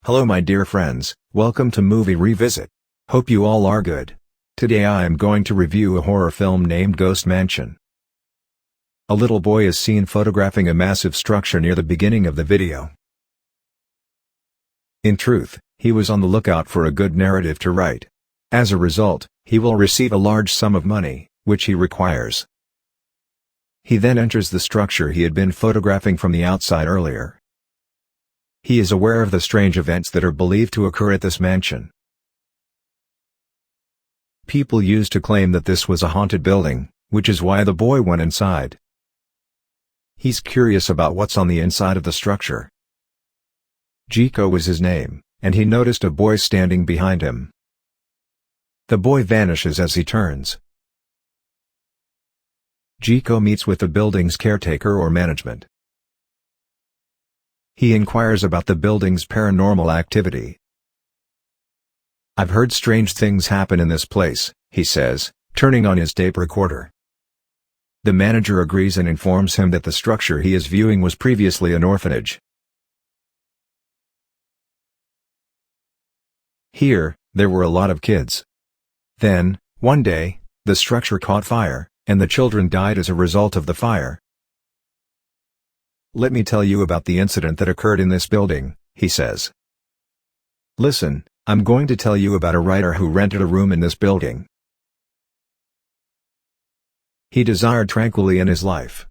Hello my dear friends, welcome to Movie Revisit. Hope you all are good. Today I am going to review a horror film named Ghost Mansion. A little boy is seen photographing a massive structure near the beginning of the video. In truth, he was on the lookout for a good narrative to write. As a result, he will receive a large sum of money, which he requires. He then enters the structure he had been photographing from the outside earlier. He is aware of the strange events that are believed to occur at this mansion. People used to claim that this was a haunted building, which is why the boy went inside. He's curious about what's on the inside of the structure. Jiko was his name, and he noticed a boy standing behind him. The boy vanishes as he turns. Jiko meets with the building's caretaker or management. He inquires about the building's paranormal activity. "I've heard strange things happen in this place," he says, turning on his tape recorder. The manager agrees and informs him that the structure he is viewing was previously an orphanage. Here, there were a lot of kids. Then, one day, the structure caught fire, and the children died as a result of the fire. "Let me tell you about the incident that occurred in this building," he says. "Listen, I'm going to tell you about a writer who rented a room in this building. He desired tranquility in his life.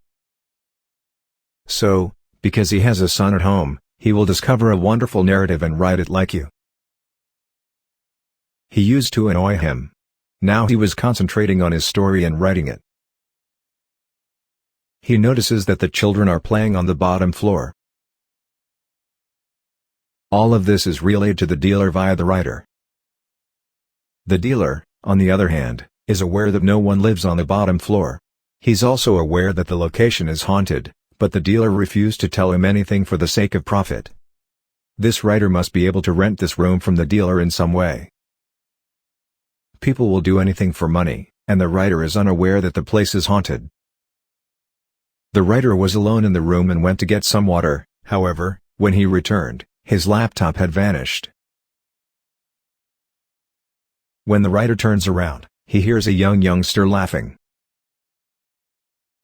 So, because he has a son at home, he will discover a wonderful narrative and write it like you. He used to annoy him. Now he was concentrating on his story and writing it. He notices that the children are playing on the bottom floor. All of this is relayed to the dealer via the writer. The dealer, on the other hand, is aware that no one lives on the bottom floor. He's also aware that the location is haunted, but the dealer refused to tell him anything for the sake of profit. This writer must be able to rent this room from the dealer in some way. People will do anything for money, and the writer is unaware that the place is haunted. The writer was alone in the room and went to get some water. However, when he returned, his laptop had vanished. When the writer turns around, he hears a youngster laughing.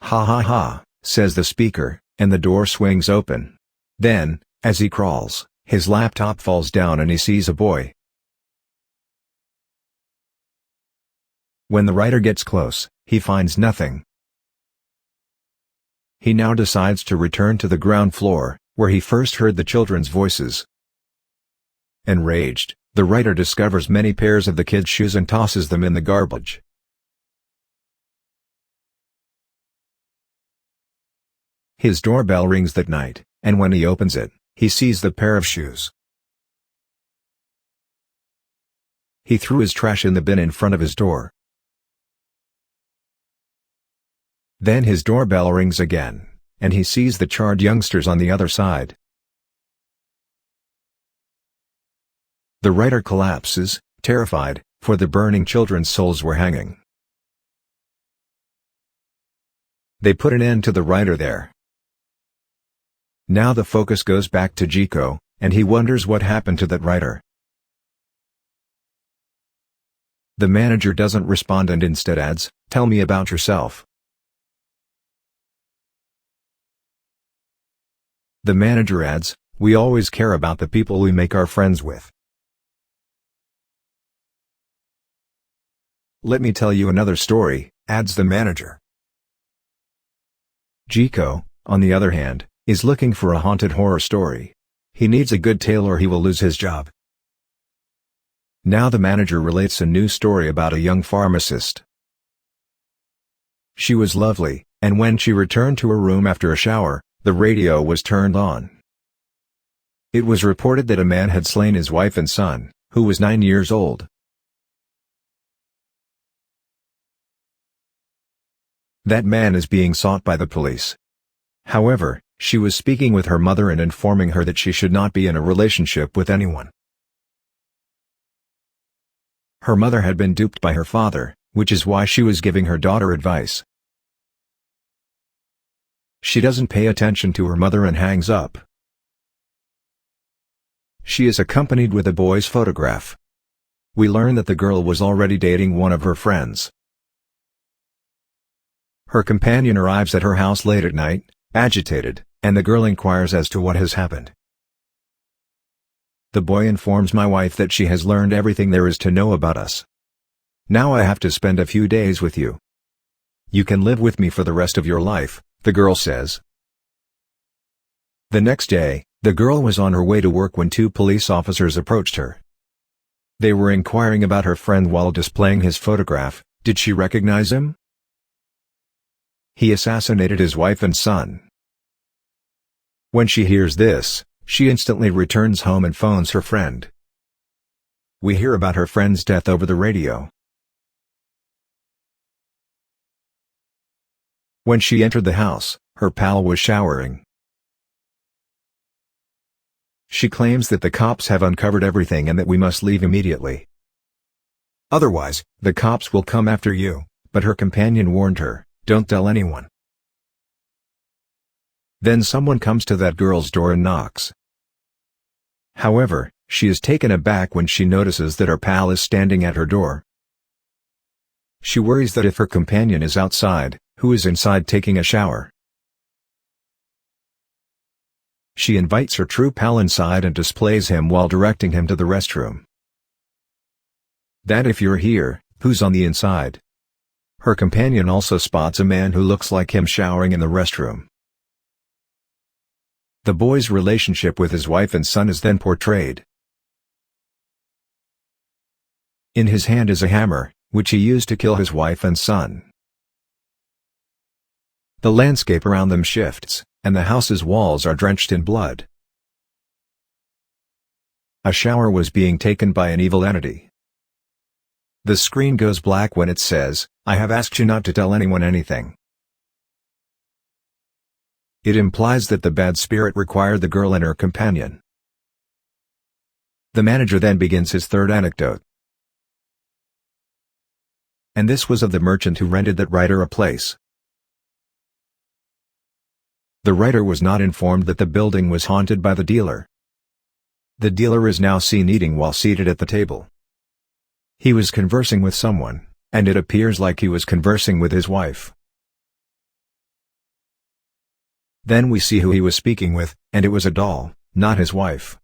"Ha ha ha," says the speaker, and the door swings open. Then, as he crawls, his laptop falls down and he sees a boy. When the writer gets close, he finds nothing. He now decides to return to the ground floor, where he first heard the children's voices. Enraged, the writer discovers many pairs of the kids' shoes and tosses them in the garbage. His doorbell rings that night, and when he opens it, he sees the pair of shoes. He threw his trash in the bin in front of his door. Then his doorbell rings again, and he sees the charred youngsters on the other side. The writer collapses, terrified, for the burning children's souls were hanging. They put an end to the writer there. Now the focus goes back to Jiko, and he wonders what happened to that writer. The manager doesn't respond and instead adds, "Tell me about yourself." The manager adds, "We always care about the people we make our friends with. Let me tell you another story," adds the manager. Jiko, on the other hand, is looking for a haunted horror story. He needs a good tale or he will lose his job. Now the manager relates a new story about a young pharmacist. She was lovely, and when she returned to her room after a shower, the radio was turned on. It was reported that a man had slain his wife and son, who was 9 years old. That man is being sought by the police. However, she was speaking with her mother and informing her that she should not be in a relationship with anyone. Her mother had been duped by her father, which is why she was giving her daughter advice. She doesn't pay attention to her mother and hangs up. She is accompanied with a boy's photograph. We learn that the girl was already dating one of her friends. Her companion arrives at her house late at night, agitated, and the girl inquires as to what has happened. The boy informs my wife that she has learned everything there is to know about us. Now I have to spend a few days with you. You can live with me for the rest of your life, the girl says. The next day, the girl was on her way to work when two police officers approached her. They were inquiring about her friend while displaying his photograph. Did she recognize him? He assassinated his wife and son. When she hears this, she instantly returns home and phones her friend. We hear about her friend's death over the radio. When she entered the house, her pal was showering. She claims that the cops have uncovered everything and that we must leave immediately. Otherwise, the cops will come after you, but her companion warned her, "Don't tell anyone." Then someone comes to that girl's door and knocks. However, she is taken aback when she notices that her pal is standing at her door. She worries that if her companion is outside, who is inside taking a shower? She invites her true pal inside and displays him while directing him to the restroom. "That if you're here, who's on the inside?" Her companion also spots a man who looks like him showering in the restroom. The boy's relationship with his wife and son is then portrayed. In his hand is a hammer, which he used to kill his wife and son. The landscape around them shifts, and the house's walls are drenched in blood. A shower was being taken by an evil entity. The screen goes black when it says, "I have asked you not to tell anyone anything." It implies that the bad spirit required the girl and her companion. The manager then begins his third anecdote. And this was of the merchant who rented that writer a place. The writer was not informed that the building was haunted by the dealer. The dealer is now seen eating while seated at the table. He was conversing with someone, and it appears like he was conversing with his wife. Then we see who he was speaking with, and it was a doll, not his wife.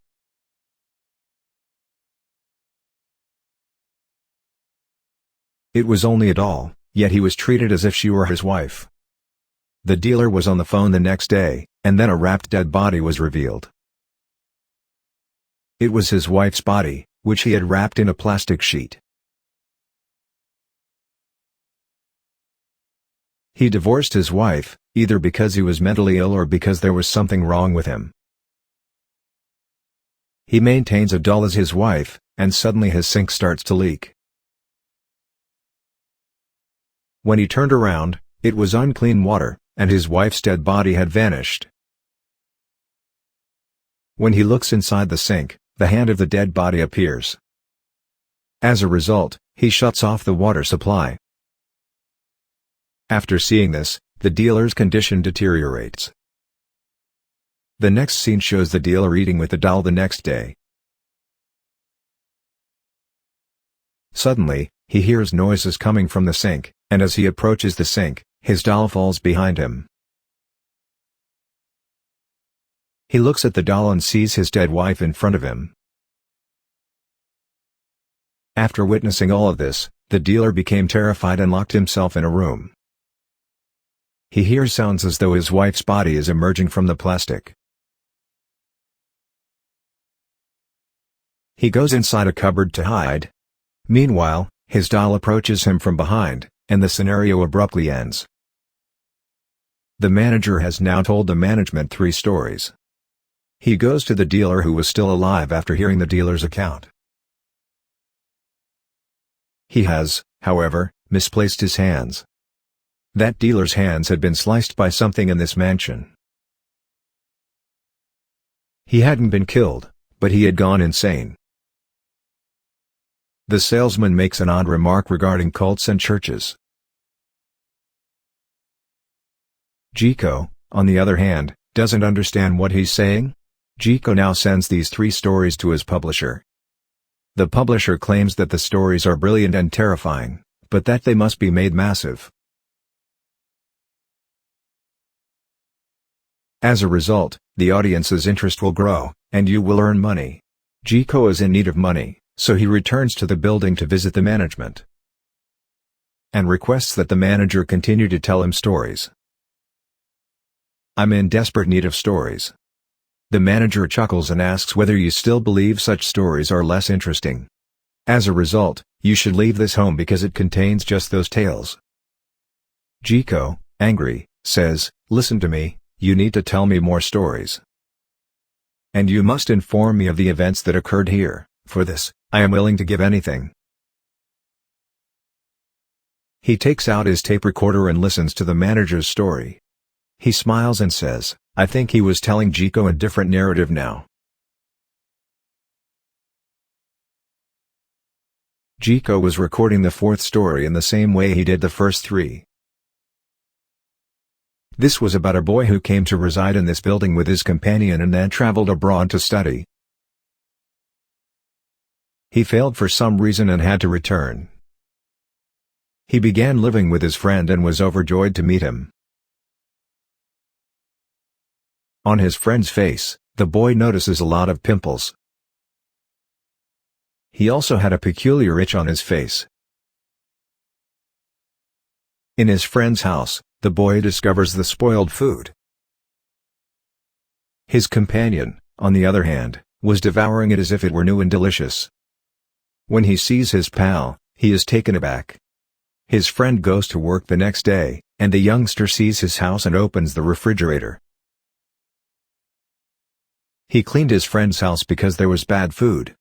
It was only a doll, yet he was treated as if she were his wife. The dealer was on the phone the next day, and then a wrapped dead body was revealed. It was his wife's body, which he had wrapped in a plastic sheet. He divorced his wife, either because he was mentally ill or because there was something wrong with him. He maintains a doll as his wife, and suddenly his sink starts to leak. When he turned around, it was unclean water, and his wife's dead body had vanished. When he looks inside the sink, the hand of the dead body appears. As a result, he shuts off the water supply. After seeing this, the dealer's condition deteriorates. The next scene shows the dealer eating with the doll the next day. Suddenly, he hears noises coming from the sink, and as he approaches the sink, his doll falls behind him. He looks at the doll and sees his dead wife in front of him. After witnessing all of this, the dealer became terrified and locked himself in a room. He hears sounds as though his wife's body is emerging from the plastic. He goes inside a cupboard to hide. Meanwhile, his doll approaches him from behind, and the scenario abruptly ends. The manager has now told the management 3 stories. He goes to the dealer who was still alive after hearing the dealer's account. He has, however, misplaced his hands. That dealer's hands had been sliced by something in this mansion. He hadn't been killed, but he had gone insane. The salesman makes an odd remark regarding cults and churches. Chico, on the other hand, doesn't understand what he's saying. Jiko now sends these 3 stories to his publisher. The publisher claims that the stories are brilliant and terrifying, but that they must be made massive. As a result, the audience's interest will grow, and you will earn money. Jiko is in need of money, so he returns to the building to visit the management and requests that the manager continue to tell him stories. "I'm in desperate need of stories." The manager chuckles and asks whether you still believe such stories are less interesting. As a result, you should leave this home because it contains just those tales. Jiko, angry, says, "Listen to me, you need to tell me more stories. And you must inform me of the events that occurred here. For this, I am willing to give anything." He takes out his tape recorder and listens to the manager's story. He smiles and says, "I think he was telling Jiko a different narrative now." Jiko was recording the 4th story in the same way he did the first 3. This was about a boy who came to reside in this building with his companion and then traveled abroad to study. He failed for some reason and had to return. He began living with his friend and was overjoyed to meet him. On his friend's face, the boy notices a lot of pimples. He also had a peculiar itch on his face. In his friend's house, the boy discovers the spoiled food. His companion, on the other hand, was devouring it as if it were new and delicious. When he sees his pal, he is taken aback. His friend goes to work the next day, and the youngster sees his house and opens the refrigerator. He cleaned his friend's house because there was bad food.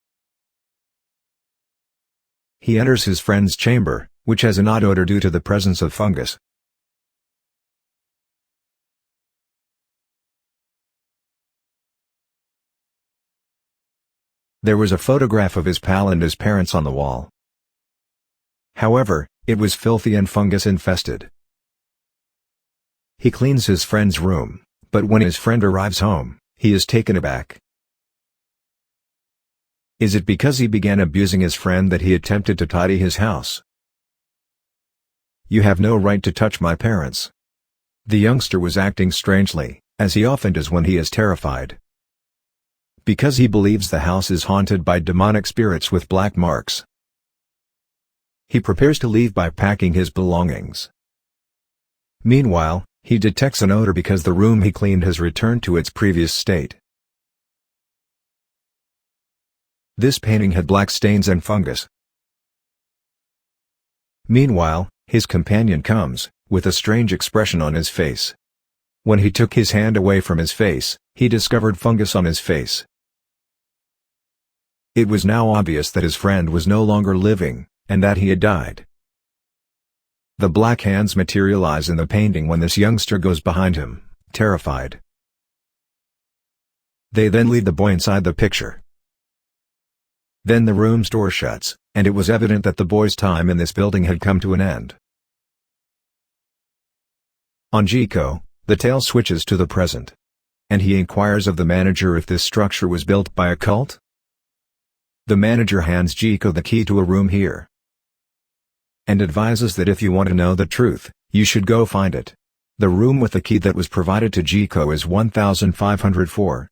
He enters his friend's chamber, which has an odd odor due to the presence of fungus. There was a photograph of his pal and his parents on the wall. However, it was filthy and fungus-infested. He cleans his friend's room, but when his friend arrives home, he is taken aback. Is it because he began abusing his friend that he attempted to tidy his house? "You have no right to touch my parents." The youngster was acting strangely, as he often does when he is terrified. Because he believes the house is haunted by demonic spirits with black marks. He prepares to leave by packing his belongings. Meanwhile, he detects an odor because the room he cleaned has returned to its previous state. This painting had black stains and fungus. Meanwhile, his companion comes, with a strange expression on his face. When he took his hand away from his face, he discovered fungus on his face. It was now obvious that his friend was no longer living, and that he had died. The black hands materialize in the painting when this youngster goes behind him, terrified. They then lead the boy inside the picture. Then the room's door shuts, and it was evident that the boy's time in this building had come to an end. On Jiko, the tale switches to the present. And he inquires of the manager if this structure was built by a cult. The manager hands Jiko the key to a room here, and advises that if you want to know the truth, you should go find it. The room with the key that was provided to Jiko is 1504.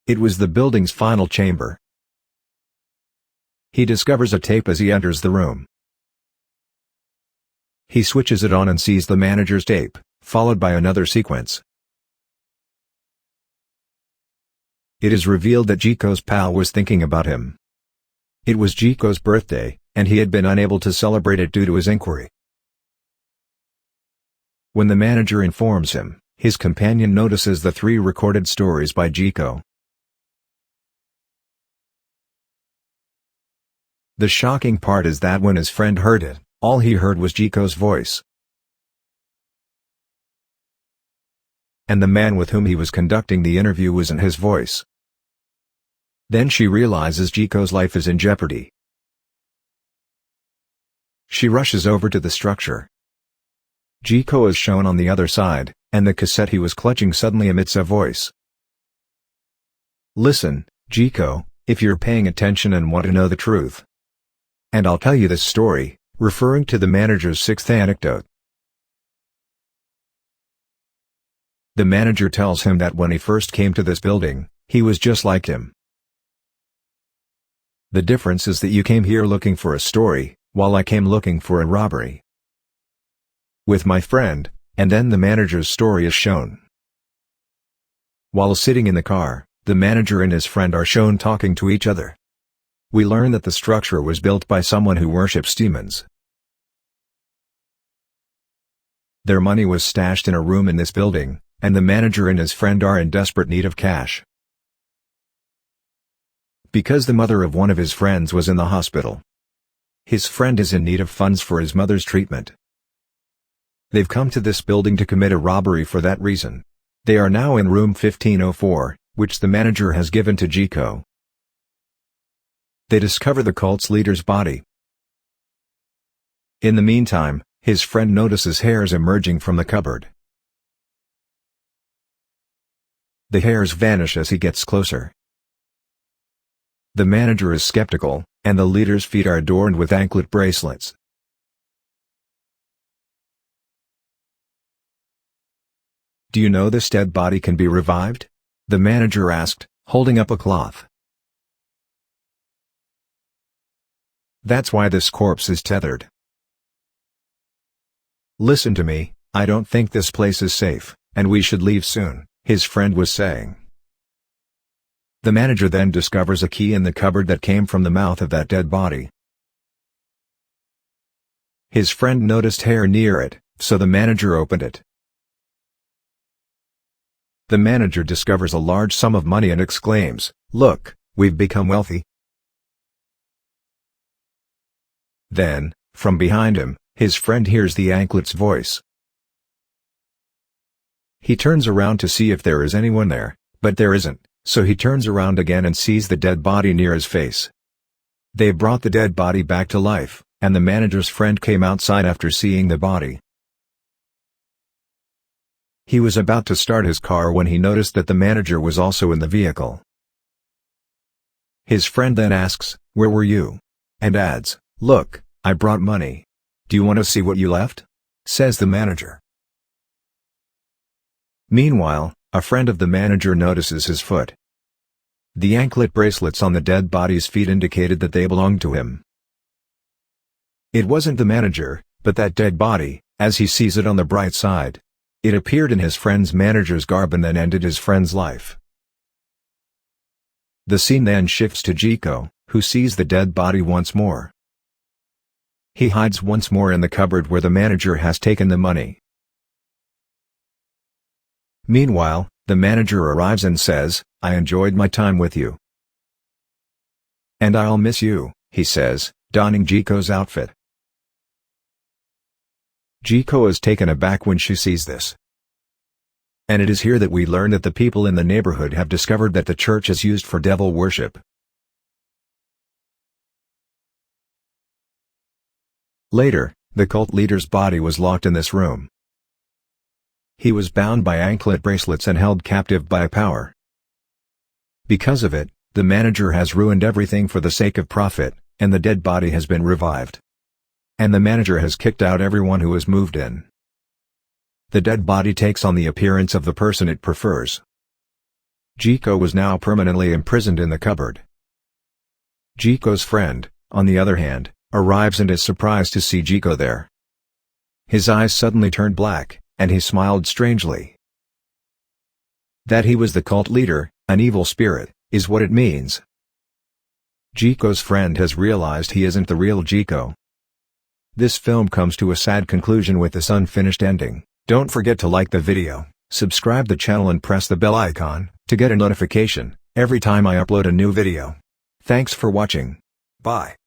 It was the building's final chamber. He discovers a tape as he enters the room. He switches it on and sees the manager's tape, followed by another sequence. It is revealed that Jiko's pal was thinking about him. It was Jiko's birthday, and he had been unable to celebrate it due to his inquiry. When the manager informs him, his companion notices the 3 recorded stories by Jiko. The shocking part is that when his friend heard it, all he heard was Jiko's voice. And the man with whom he was conducting the interview wasn't his voice. Then she realizes Jiko's life is in jeopardy. She rushes over to the structure. Jiko is shown on the other side, and the cassette he was clutching suddenly emits a voice. Listen, Jiko, if you're paying attention and want to know the truth. And I'll tell you this story, referring to the manager's sixth anecdote. The manager tells him that when he first came to this building, he was just like him. The difference is that you came here looking for a story, while I came looking for a robbery. With my friend, and then the manager's story is shown. While sitting in the car, the manager and his friend are shown talking to each other. We learn that the structure was built by someone who worships demons. Their money was stashed in a room in this building, and the manager and his friend are in desperate need of cash. Because the mother of one of his friends was in the hospital. His friend is in need of funds for his mother's treatment. They've come to this building to commit a robbery for that reason. They are now in room 1504, which the manager has given to Jiko. They discover the cult's leader's body. In the meantime, his friend notices hairs emerging from the cupboard. The hairs vanish as he gets closer. The manager is skeptical, and the leader's feet are adorned with anklet bracelets. "Do you know this dead body can be revived?" the manager asked, holding up a cloth. "That's why this corpse is tethered." "Listen to me, I don't think this place is safe, and we should leave soon," his friend was saying. The manager then discovers a key in the cupboard that came from the mouth of that dead body. His friend noticed hair near it, so the manager opened it. The manager discovers a large sum of money and exclaims, "Look, we've become wealthy." Then, from behind him, his friend hears the anklet's voice. He turns around to see if there is anyone there, but there isn't, so he turns around again and sees the dead body near his face. They brought the dead body back to life, and the manager's friend came outside after seeing the body. He was about to start his car when he noticed that the manager was also in the vehicle. His friend then asks, "Where were you?" and adds, "Look, I brought money. Do you want to see what you left?" says the manager. Meanwhile, a friend of the manager notices his foot. The anklet bracelets on the dead body's feet indicated that they belonged to him. It wasn't the manager, but that dead body, as he sees it on the bright side. It appeared in his friend's manager's garb and then ended his friend's life. The scene then shifts to Jiko, who sees the dead body once more. He hides once more in the cupboard where the manager has taken the money. Meanwhile, the manager arrives and says, "I enjoyed my time with you." "And I'll miss you," he says, donning Jiko's outfit. Jiko is taken aback when she sees this. And it is here that we learn that the people in the neighborhood have discovered that the church is used for devil worship. Later, the cult leader's body was locked in this room. He was bound by anklet bracelets and held captive by a power. Because of it, the manager has ruined everything for the sake of profit, and the dead body has been revived. And the manager has kicked out everyone who has moved in. The dead body takes on the appearance of the person it prefers. Jiko was now permanently imprisoned in the cupboard. Jiko's friend, on the other hand, arrives and is surprised to see Jiko there. His eyes suddenly turned black, and he smiled strangely. That he was the cult leader, an evil spirit, is what it means. Jiko's friend has realized he isn't the real Jiko. This film comes to a sad conclusion with this unfinished ending. Don't forget to like the video, subscribe the channel and press the bell icon, to get a notification, every time I upload a new video. Thanks for watching. Bye.